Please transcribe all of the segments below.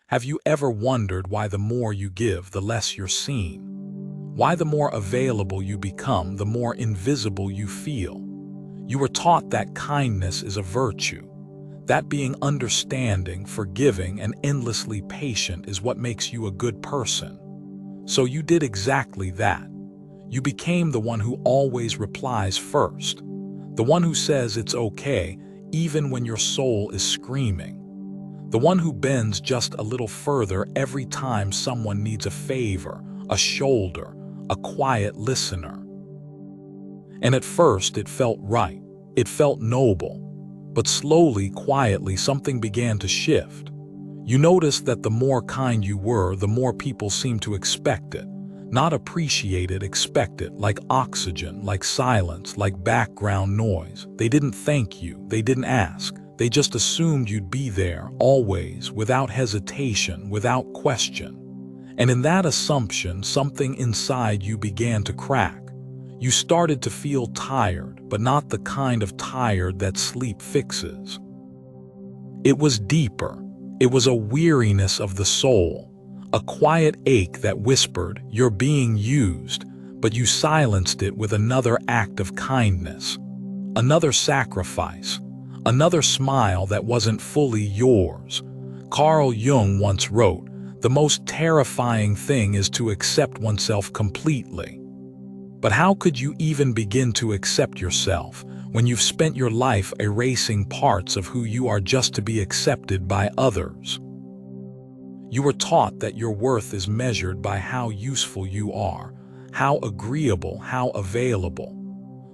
Have you ever wondered why the more you give, the less you're seen? Why the more available you become, the more invisible you feel? You were taught that kindness is a virtue, that being understanding, forgiving, and endlessly patient is what makes you a good person. So you did exactly that. You became the one who always replies first, the one who says it's okay even when your soul is screaming, the one who bends just a little further every time someone needs a favor, a shoulder, a quiet listener. And at first it felt right, it felt noble, but slowly, quietly, something began to shift. You noticed that the more kind you were, the more people seemed to expect it. Not appreciate it, expect it, like oxygen, like silence, like background noise. They didn't thank you, they didn't ask. They just assumed you'd be there, always, without hesitation, without question. And in that assumption, something inside you began to crack. You started to feel tired, but not the kind of tired that sleep fixes. It was deeper. It was a weariness of the soul, a quiet ache that whispered, "You're being used," but you silenced it with another act of kindness, another sacrifice, another smile that wasn't fully yours. Carl Jung once wrote, "The most terrifying thing is to accept oneself completely." But how could you even begin to accept yourself when you've spent your life erasing parts of who you are just to be accepted by others? You were taught that your worth is measured by how useful you are, how agreeable, how available.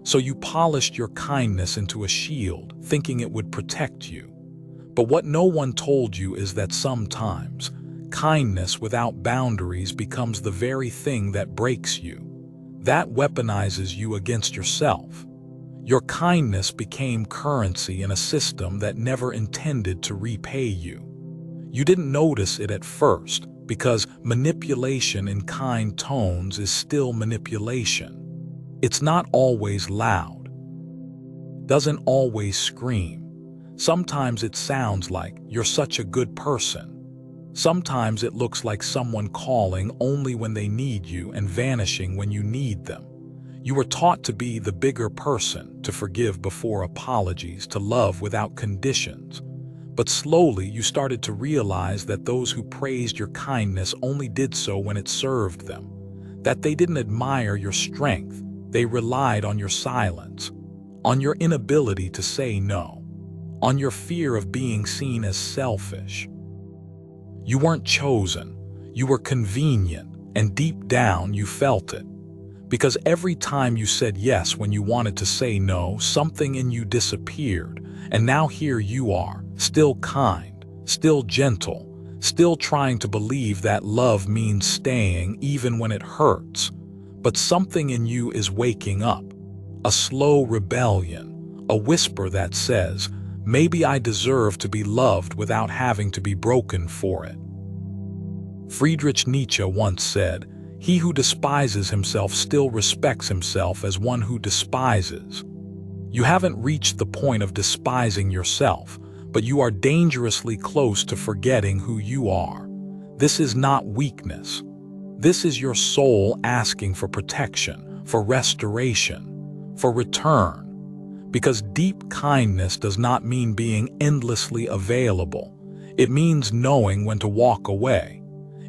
So you polished your kindness into a shield, thinking it would protect you. But what no one told you is that sometimes, kindness without boundaries becomes the very thing that breaks you. That weaponizes you against yourself. Your kindness became currency in a system that never intended to repay you. You didn't notice it at first, because manipulation in kind tones is still manipulation. It's not always loud, doesn't always scream. Sometimes it sounds like, "You're such a good person." Sometimes it looks like someone calling only when they need you and vanishing when you need them. You were taught to be the bigger person, to forgive before apologies, to love without conditions. But slowly you started to realize that those who praised your kindness only did so when it served them, that they didn't admire your strength, they relied on your silence, on your inability to say no, on your fear of being seen as selfish. You weren't chosen, you were convenient, and deep down you felt it. Because every time you said yes when you wanted to say no, something in you disappeared, and now here you are, still kind, still gentle, still trying to believe that love means staying even when it hurts. But something in you is waking up, a slow rebellion, a whisper that says, "Maybe I deserve to be loved without having to be broken for it." Friedrich Nietzsche once said, "He who despises himself still respects himself as one who despises." You haven't reached the point of despising yourself, but you are dangerously close to forgetting who you are. This is not weakness. This is your soul asking for protection, for restoration, for return. Because deep kindness does not mean being endlessly available. It means knowing when to walk away.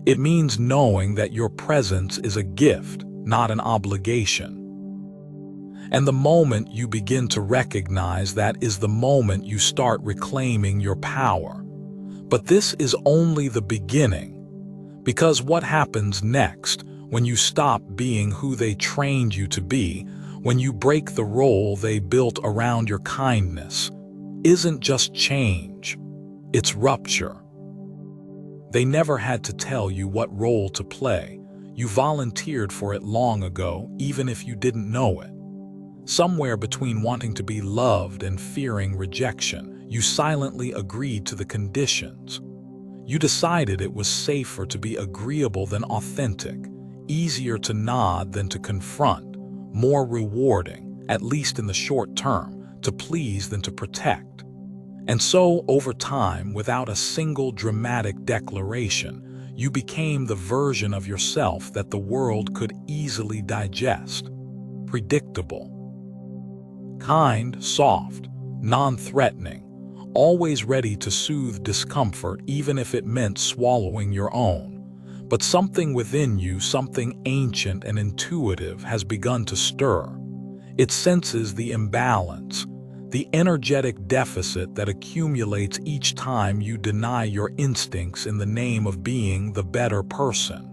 It means knowing that your presence is a gift, not an obligation. And the moment you begin to recognize that is the moment you start reclaiming your power. But this is only the beginning. Because what happens next, when you stop being who they trained you to be, when you break the role they built around your kindness, isn't just change, it's rupture. They never had to tell you what role to play. You volunteered for it long ago, even if you didn't know it. Somewhere between wanting to be loved and fearing rejection, you silently agreed to the conditions. You decided it was safer to be agreeable than authentic, easier to nod than to confront, more rewarding, at least in the short term, to please than to protect. And so, over time, without a single dramatic declaration, you became the version of yourself that the world could easily digest. Predictable. Kind, soft, non-threatening, always ready to soothe discomfort even if it meant swallowing your own. But something within you, something ancient and intuitive, has begun to stir. It senses the imbalance, the energetic deficit that accumulates each time you deny your instincts in the name of being the better person.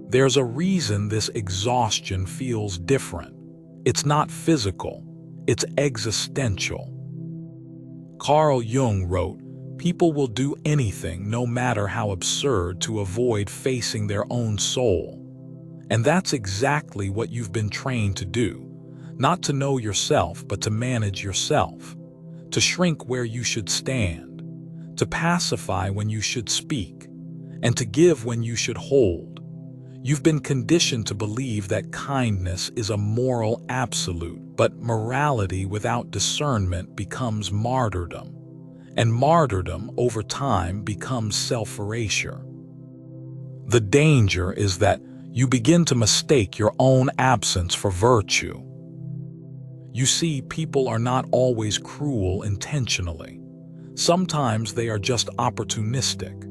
There's a reason this exhaustion feels different. It's not physical, it's existential. Carl Jung wrote, "People will do anything, no matter how absurd, to avoid facing their own soul." And that's exactly what you've been trained to do. Not to know yourself, but to manage yourself. To shrink where you should stand. To pacify when you should speak. And to give when you should hold. You've been conditioned to believe that kindness is a moral absolute, but morality without discernment becomes martyrdom. And martyrdom, over time, becomes self-erasure. The danger is that you begin to mistake your own absence for virtue. You see, people are not always cruel intentionally. Sometimes they are just opportunistic.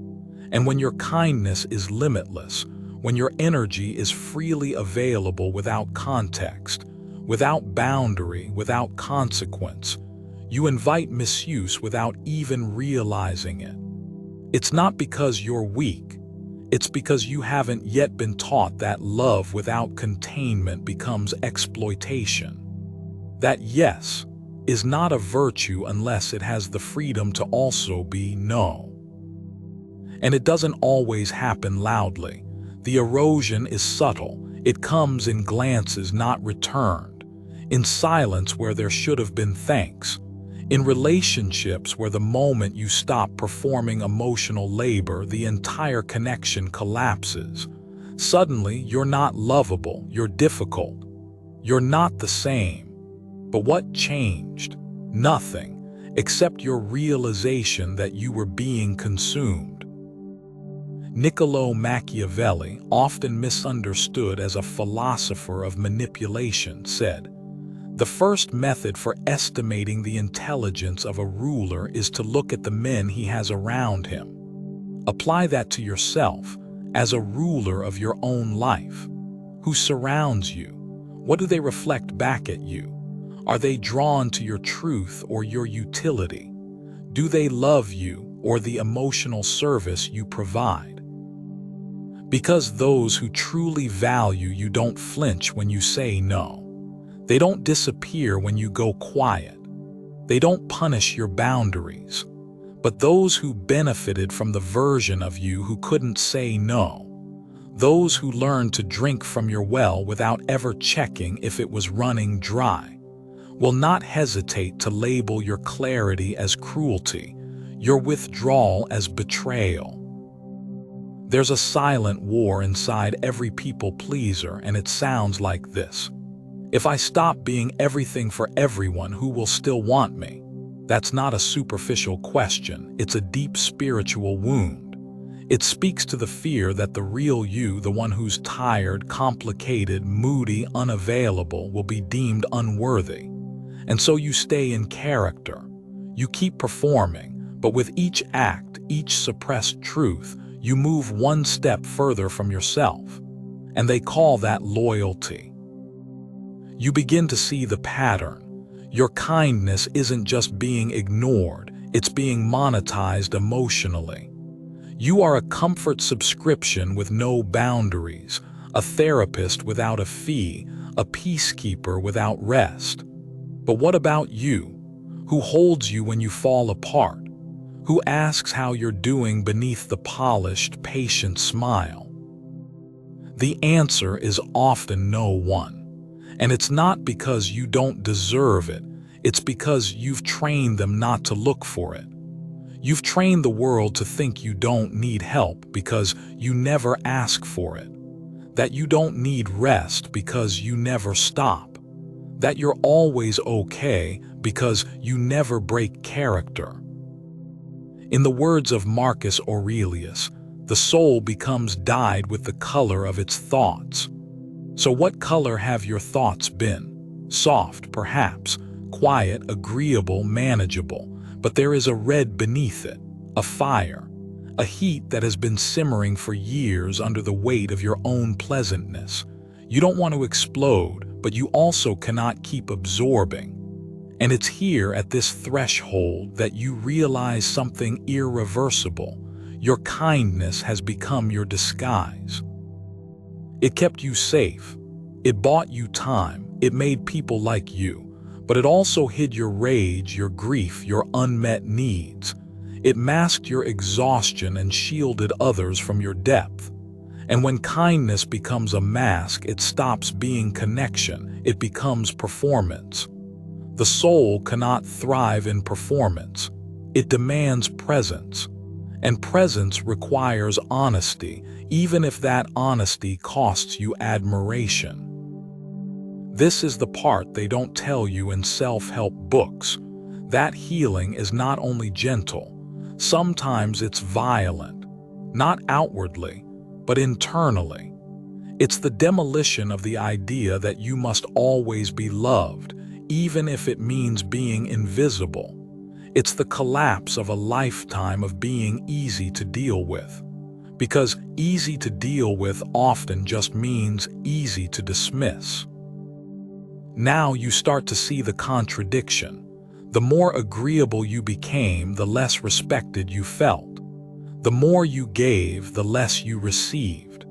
And when your kindness is limitless, when your energy is freely available without context, without boundary, without consequence, you invite misuse without even realizing it. It's not because you're weak. It's because you haven't yet been taught that love without containment becomes exploitation. That yes is not a virtue unless it has the freedom to also be no. And it doesn't always happen loudly. The erosion is subtle. It comes in glances not returned, in silence where there should have been thanks, in relationships where the moment you stop performing emotional labor, the entire connection collapses. Suddenly, you're not lovable, you're difficult. You're not the same. But what changed? Nothing, except your realization that you were being consumed. Niccolo Machiavelli, often misunderstood as a philosopher of manipulation, said, "The first method for estimating the intelligence of a ruler is to look at the men he has around him." Apply that to yourself as a ruler of your own life. Who surrounds you? What do they reflect back at you? Are they drawn to your truth or your utility? Do they love you or the emotional service you provide? Because those who truly value you don't flinch when you say no. They don't disappear when you go quiet. They don't punish your boundaries. But those who benefited from the version of you who couldn't say no, those who learned to drink from your well without ever checking if it was running dry, will not hesitate to label your clarity as cruelty, your withdrawal as betrayal. There's a silent war inside every people-pleaser, and it sounds like this. If I stop being everything for everyone, who will still want me? That's not a superficial question, it's a deep spiritual wound. It speaks to the fear that the real you, the one who's tired, complicated, moody, unavailable, will be deemed unworthy. And so you stay in character. You keep performing, but with each act, each suppressed truth, you move one step further from yourself. And they call that loyalty. You begin to see the pattern. Your kindness isn't just being ignored, it's being monetized emotionally. You are a comfort subscription with no boundaries, a therapist without a fee, a peacekeeper without rest. But what about you? Who holds you when you fall apart? Who asks how you're doing beneath the polished, patient smile? The answer is often no one. And it's not because you don't deserve it, it's because you've trained them not to look for it. You've trained the world to think you don't need help because you never ask for it. That you don't need rest because you never stop. That you're always okay because you never break character. In the words of Marcus Aurelius, the soul becomes dyed with the color of its thoughts. So what color have your thoughts been? Soft, perhaps, quiet, agreeable, manageable, but there is a red beneath it, a fire, a heat that has been simmering for years under the weight of your own pleasantness. You don't want to explode, but you also cannot keep absorbing. And it's here at this threshold that you realize something irreversible. Your kindness has become your disguise. It kept you safe. It bought you time. It made people like you. But it also hid your rage, your grief, your unmet needs. It masked your exhaustion and shielded others from your depth. And when kindness becomes a mask, it stops being connection. It becomes performance. The soul cannot thrive in performance. It demands presence. And presence requires honesty, even if that honesty costs you admiration. This is the part they don't tell you in self-help books. That healing is not only gentle, sometimes it's violent, not outwardly, but internally. It's the demolition of the idea that you must always be loved, even if it means being invisible. It's the collapse of a lifetime of being easy to deal with. Because easy to deal with often just means easy to dismiss. Now you start to see the contradiction. The more agreeable you became, the less respected you felt. The more you gave, the less you received.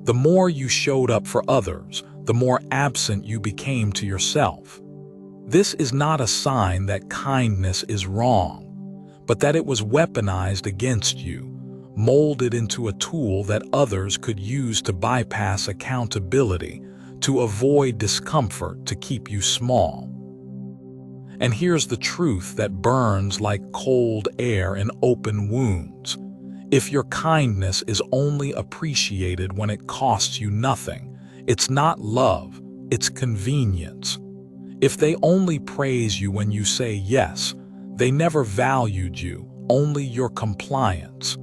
The more you showed up for others, the more absent you became to yourself. This is not a sign that kindness is wrong, but that it was weaponized against you, molded into a tool that others could use to bypass accountability, to avoid discomfort, to keep you small. And here's the truth that burns like cold air in open wounds. If your kindness is only appreciated when it costs you nothing, it's not love, it's convenience. If they only praise you when you say yes, they never valued you, only your compliance.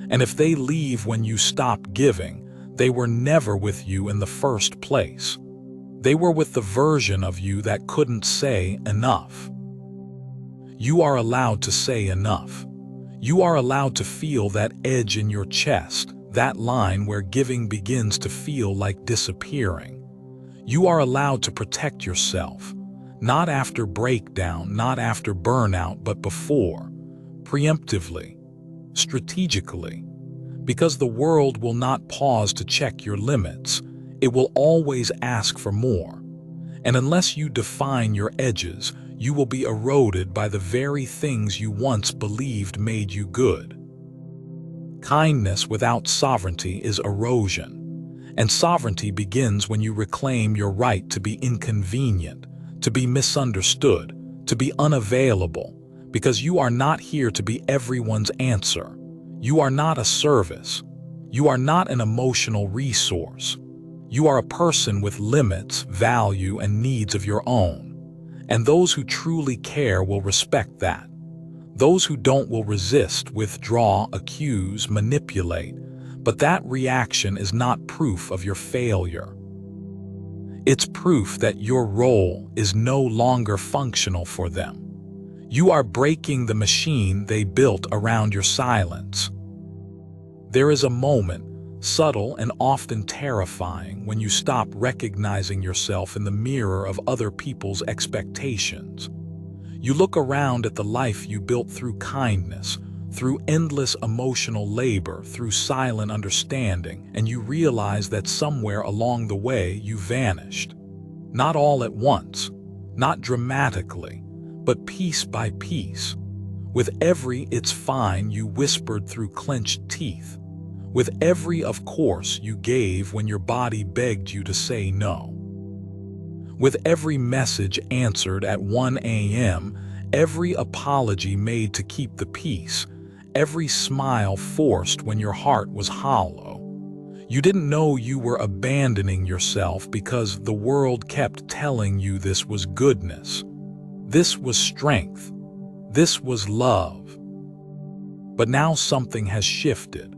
And if they leave when you stop giving, they were never with you in the first place. They were with the version of you that couldn't say enough. You are allowed to say enough. You are allowed to feel that edge in your chest, that line where giving begins to feel like disappearing. You are allowed to protect yourself, not after breakdown, not after burnout, but before, preemptively, strategically. Because the world will not pause to check your limits, it will always ask for more. And unless you define your edges, you will be eroded by the very things you once believed made you good. Kindness without sovereignty is erosion. And sovereignty begins when you reclaim your right to be inconvenient, to be misunderstood, to be unavailable, because you are not here to be everyone's answer. You are not a service. You are not an emotional resource. You are a person with limits, value, and needs of your own. And those who truly care will respect that. Those who don't will resist, withdraw, accuse, manipulate. But that reaction is not proof of your failure. It's proof that your role is no longer functional for them. You are breaking the machine they built around your silence. There is a moment, subtle and often terrifying, when you stop recognizing yourself in the mirror of other people's expectations. You look around at the life you built through kindness, through endless emotional labor, through silent understanding, and you realize that somewhere along the way you vanished. Not all at once, not dramatically, but piece by piece. With every "it's fine" you whispered through clenched teeth. With every "of course" you gave when your body begged you to say no. With every message answered at 1 a.m., every apology made to keep the peace, every smile forced when your heart was hollow. You didn't know you were abandoning yourself because the world kept telling you this was goodness. This was strength. This was love. But now something has shifted.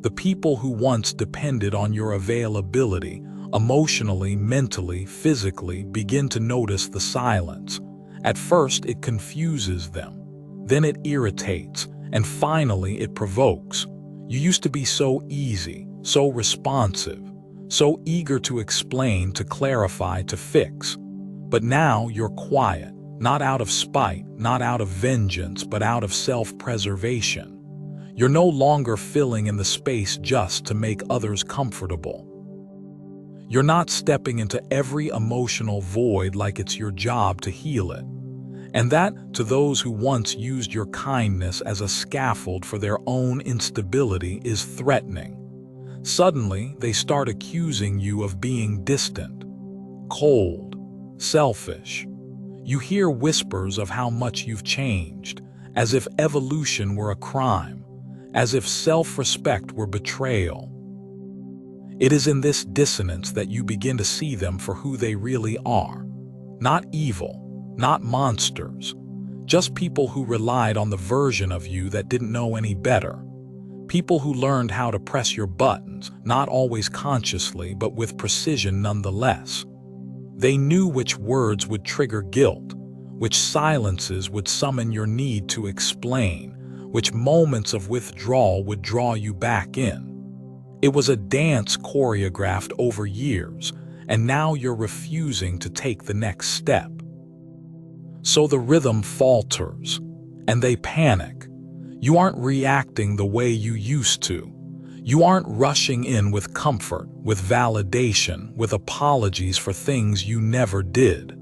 The people who once depended on your availability, emotionally, mentally, physically, begin to notice the silence. At first, it confuses them. Then it irritates, and finally it provokes. You used to be so easy, so responsive, so eager to explain, to clarify, to fix. But now you're quiet, not out of spite, not out of vengeance, but out of self-preservation. You're no longer filling in the space just to make others comfortable. You're not stepping into every emotional void like it's your job to heal it. And that, to those who once used your kindness as a scaffold for their own instability, is threatening. Suddenly, they start accusing you of being distant, cold, selfish. You hear whispers of how much you've changed, as if evolution were a crime, as if self-respect were betrayal. It is in this dissonance that you begin to see them for who they really are. Not evil, not monsters, just people who relied on the version of you that didn't know any better. People who learned how to press your buttons, not always consciously, but with precision nonetheless. They knew which words would trigger guilt, which silences would summon your need to explain, which moments of withdrawal would draw you back in. It was a dance choreographed over years, and now you're refusing to take the next step. So the rhythm falters, and they panic. You aren't reacting the way you used to. You aren't rushing in with comfort, with validation, with apologies for things you never did.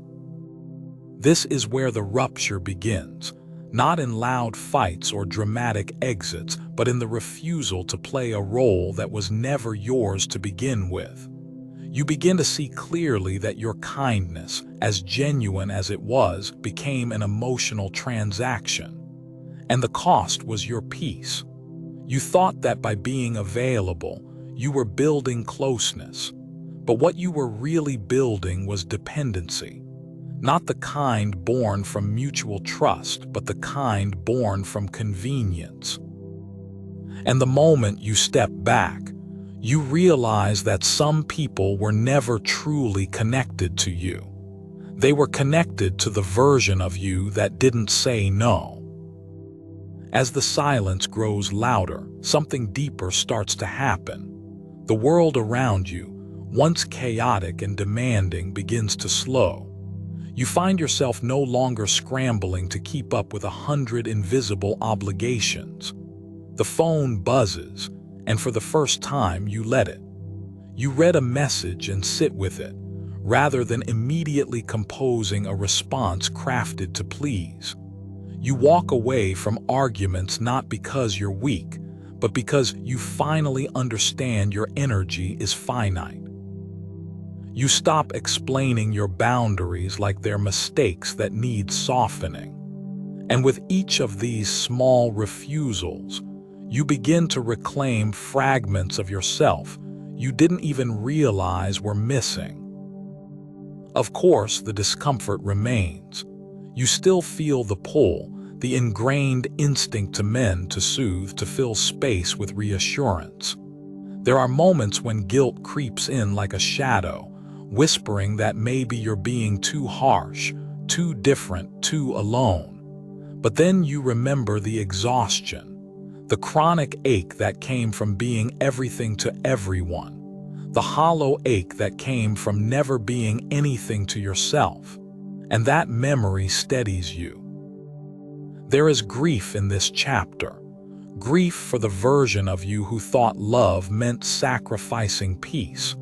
This is where the rupture begins. Not in loud fights or dramatic exits, but in the refusal to play a role that was never yours to begin with. You begin to see clearly that your kindness, as genuine as it was, became an emotional transaction. And the cost was your peace. You thought that by being available, you were building closeness. But what you were really building was dependency. Not the kind born from mutual trust, but the kind born from convenience. And the moment you step back, you realize that some people were never truly connected to you. They were connected to the version of you that didn't say no. As the silence grows louder, something deeper starts to happen. The world around you, once chaotic and demanding, begins to slow. You find yourself no longer scrambling to keep up with 100 invisible obligations. The phone buzzes, and for the first time you let it. You read a message and sit with it, rather than immediately composing a response crafted to please. You walk away from arguments not because you're weak, but because you finally understand your energy is finite. You stop explaining your boundaries like they're mistakes that need softening. And with each of these small refusals, you begin to reclaim fragments of yourself you didn't even realize were missing. Of course, the discomfort remains. You still feel the pull, the ingrained instinct to mend, to soothe, to fill space with reassurance. There are moments when guilt creeps in like a shadow, whispering that maybe you're being too harsh, too different, too alone. But then you remember the exhaustion, the chronic ache that came from being everything to everyone, the hollow ache that came from never being anything to yourself. And that memory steadies you. There is grief in this chapter. Grief for the version of you who thought love meant sacrificing peace.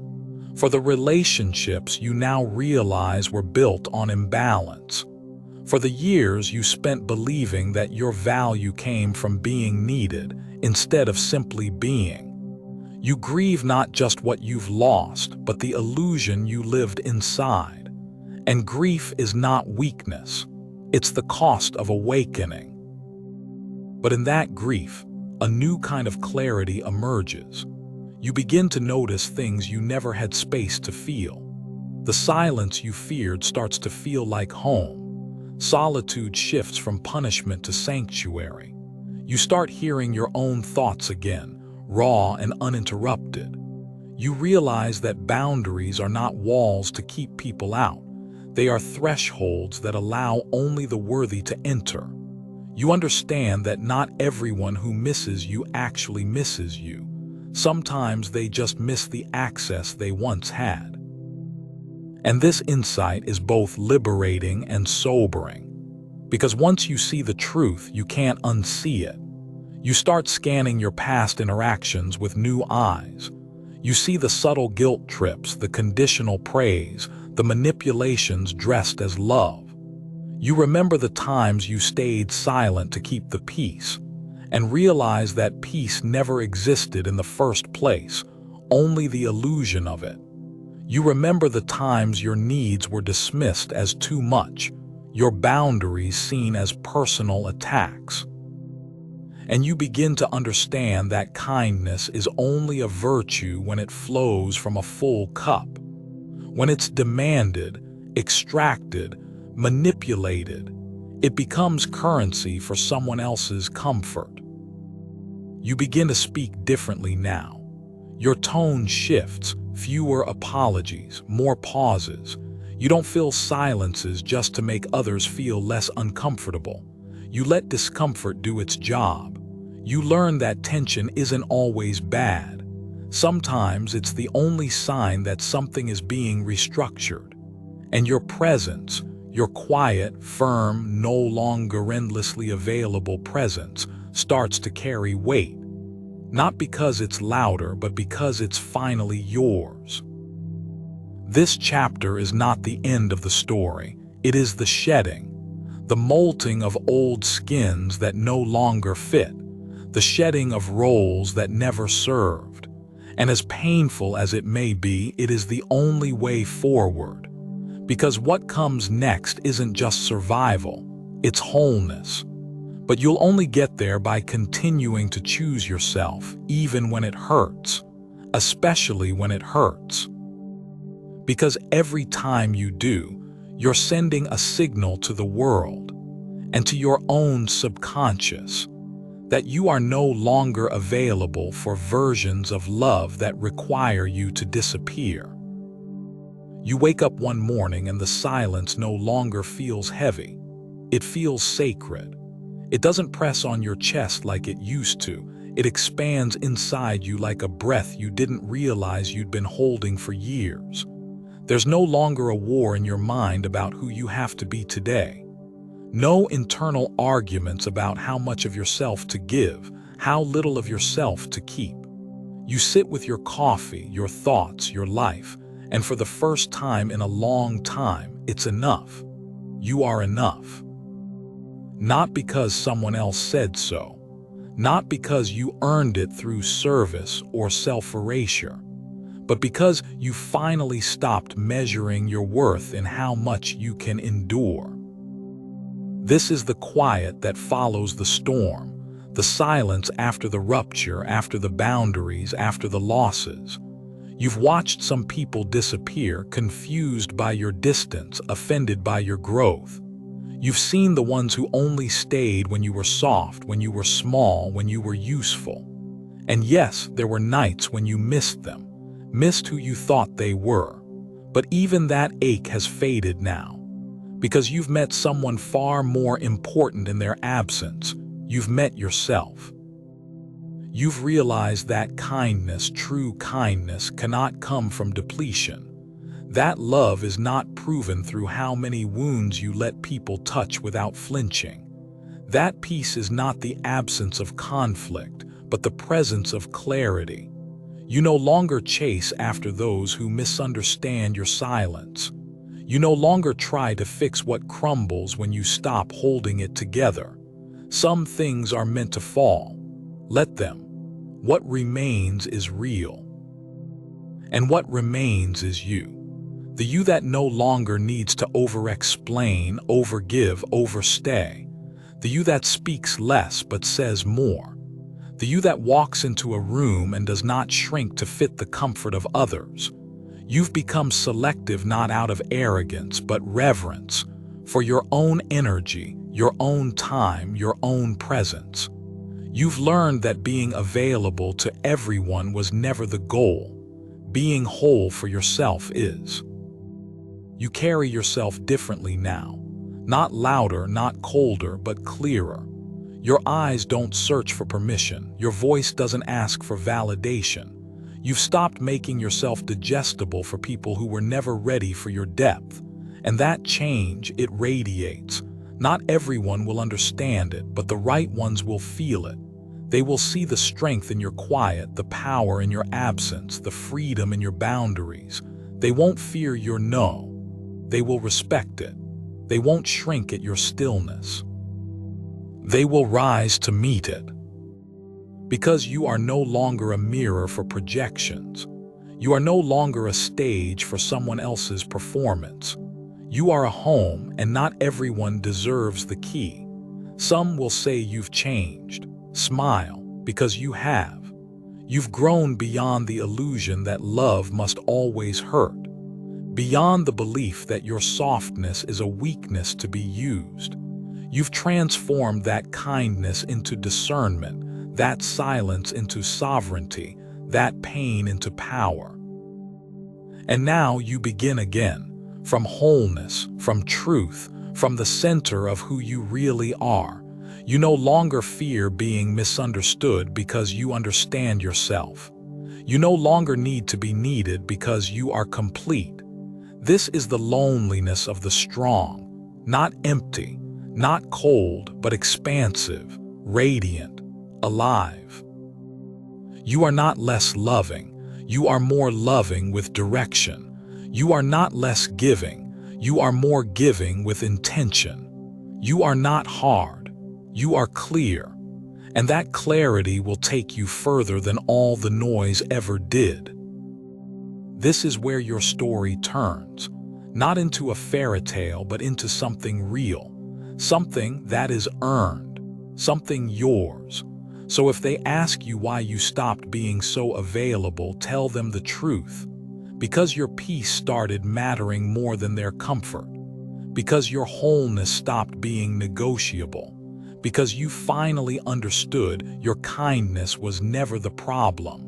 For the relationships you now realize were built on imbalance. For the years you spent believing that your value came from being needed instead of simply being. You grieve not just what you've lost, but the illusion you lived inside. And grief is not weakness. It's the cost of awakening. But in that grief, a new kind of clarity emerges. You begin to notice things you never had space to feel. The silence you feared starts to feel like home. Solitude shifts from punishment to sanctuary. You start hearing your own thoughts again, raw and uninterrupted. You realize that boundaries are not walls to keep people out. They are thresholds that allow only the worthy to enter. You understand that not everyone who misses you actually misses you. Sometimes they just miss the access they once had. And this insight is both liberating and sobering. Because once you see the truth, you can't unsee it. You start scanning your past interactions with new eyes. You see the subtle guilt trips, the conditional praise, the manipulations dressed as love. You remember the times you stayed silent to keep the peace, and realize that peace never existed in the first place, only the illusion of it. You remember the times your needs were dismissed as too much, your boundaries seen as personal attacks. And you begin to understand that kindness is only a virtue when it flows from a full cup. When it's demanded, extracted, manipulated, it becomes currency for someone else's comfort. You begin to speak differently now. Your tone shifts, fewer apologies, more pauses. You don't fill silences just to make others feel less uncomfortable. You let discomfort do its job. You learn that tension isn't always bad. Sometimes it's the only sign that something is being restructured. And your presence, your quiet, firm, no longer endlessly available presence, starts to carry weight. Not because it's louder, but because it's finally yours. This chapter is not the end of the story. It is the shedding, the molting of old skins that no longer fit, the shedding of roles that never served. And as painful as it may be, it is the only way forward. Because what comes next isn't just survival, it's wholeness. But you'll only get there by continuing to choose yourself, even when it hurts, especially when it hurts. Because every time you do, you're sending a signal to the world and to your own subconscious that you are no longer available for versions of love that require you to disappear. You wake up one morning and the silence no longer feels heavy. It feels sacred. It doesn't press on your chest like it used to. It expands inside you like a breath you didn't realize you'd been holding for years. There's no longer a war in your mind about who you have to be today. No internal arguments about how much of yourself to give, how little of yourself to keep. You sit with your coffee, your thoughts, your life, and for the first time in a long time, it's enough. You are enough. Not because someone else said so, not because you earned it through service or self-erasure, but because you finally stopped measuring your worth in how much you can endure. This is the quiet that follows the storm, the silence after the rupture, after the boundaries, after the losses. You've watched some people disappear, confused by your distance, offended by your growth. You've seen the ones who only stayed when you were soft, when you were small, when you were useful. And yes, there were nights when you missed them, missed who you thought they were. But even that ache has faded now, because you've met someone far more important in their absence. You've met yourself. You've realized that kindness, true kindness, cannot come from depletion. That love is not proven through how many wounds you let people touch without flinching. That peace is not the absence of conflict, but the presence of clarity. You no longer chase after those who misunderstand your silence. You no longer try to fix what crumbles when you stop holding it together. Some things are meant to fall. Let them. What remains is real. And what remains is you. The you that no longer needs to over-explain, over-give, overstay. The you that speaks less but says more. The you that walks into a room and does not shrink to fit the comfort of others. You've become selective not out of arrogance but reverence for your own energy, your own time, your own presence. You've learned that being available to everyone was never the goal. Being whole for yourself is. You carry yourself differently now. Not louder, not colder, but clearer. Your eyes don't search for permission. Your voice doesn't ask for validation. You've stopped making yourself digestible for people who were never ready for your depth. And that change, it radiates. Not everyone will understand it, but the right ones will feel it. They will see the strength in your quiet, the power in your absence, the freedom in your boundaries. They won't fear your no. They will respect it. They won't shrink at your stillness. They will rise to meet it. Because you are no longer a mirror for projections. You are no longer a stage for someone else's performance. You are a home, and not everyone deserves the key. Some will say you've changed. Smile, because you have. You've grown beyond the illusion that love must always hurt. Beyond the belief that your softness is a weakness to be used. You've transformed that kindness into discernment, that silence into sovereignty, that pain into power. And now you begin again, from wholeness, from truth, from the center of who you really are. You no longer fear being misunderstood because you understand yourself. You no longer need to be needed because you are complete. This is the loneliness of the strong, not empty, not cold, but expansive, radiant, alive. You are not less loving. You are more loving with direction. You are not less giving. You are more giving with intention. You are not hard. You are clear. And that clarity will take you further than all the noise ever did. This is where your story turns, not into a fairy tale, but into something real, something that is earned, something yours. So if they ask you why you stopped being so available, tell them the truth. Because your peace started mattering more than their comfort. Because your wholeness stopped being negotiable. Because you finally understood your kindness was never the problem.